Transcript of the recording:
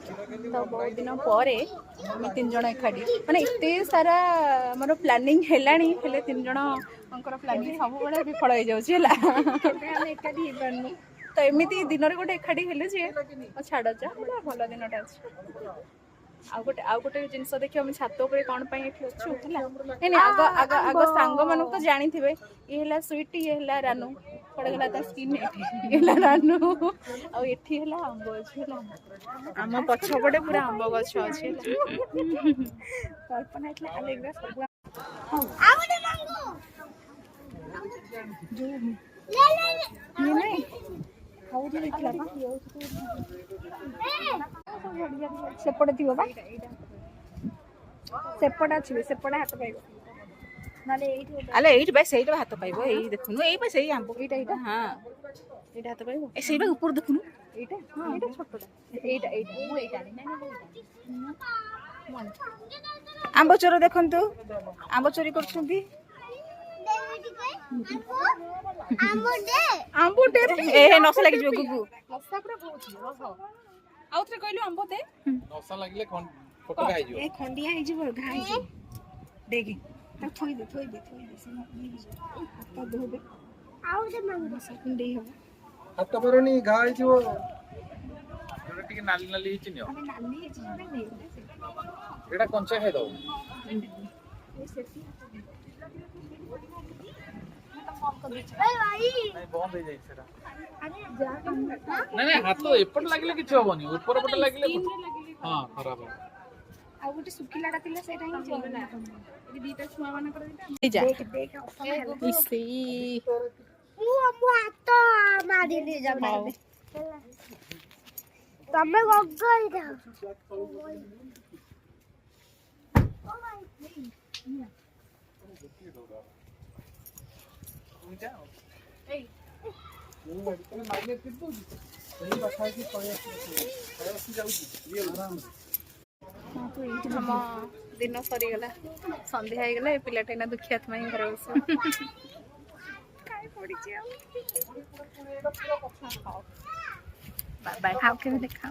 तो बहुत दिन पर आम 3 जन एकाठी माने एते सारा मोर प्लानिंग हेलानी हेले 3 जन अंकर प्लानिंग सब बड़े विफल हो जाउछि हला एकाठी हे पारनु तो एमिति दिन गोटे एकाठी हेले जे छाड़ जा भल दिनटा अछि आउ गोटे जिनस देखिए हम छात उपर कौन अच्छु है आग आग आग सांग मान तो जानी थे ये है स्वीट ये है रानू पड़गला स्किन ये रानू आठी है आंब अच्छे आम पछपटे पूरा आंब गछ अच्छे कल्पना सेपटे थी बा सेपटे अच्छे सेपटे हाथ पाइब अले एट बाय सही हाथ पाइबो एई देखुनु एई बाय सही आंबो एटा हां एटा हाथ पाइब ए सही बाय ऊपर देखुनु एटा हां एटा छोटटा एटा मु एटा नहीं आंबो चोर देखंतु आंबो चोरी करछुंती आंबो दे ए नस लागि जो गुगु लसा पूरा बहुत रस आउथरे कहलु आंबो दे नसा लागले फोटो खाइ जो ए खंडिया हे जिवो घाई जी देखि ता थोई दे से हाथ धो दे आउ दे मांगो सकंडी हो हाथ परनी घाइ जो जोटा टिके नाली नाली हिची नियो अबे नाली हे जी नहीं एटा कंचा खाइ दो नहीं बंद हो जाई सेटा नहीं हाथ एपट लागले किछ होबनी ऊपर पटे लागले हां खराब हो आ गोटे सुखिलाटा थिला सेटा ही चलना ए दीटा छुआ माने कर जा देख इसी मु हाथ मारी ले जा मार तमे गगल जाओ दिन सरीगला संध्या होगला पिलाटा ना दुखियात्मा ही घर बस बाय बाय खाओ के देखा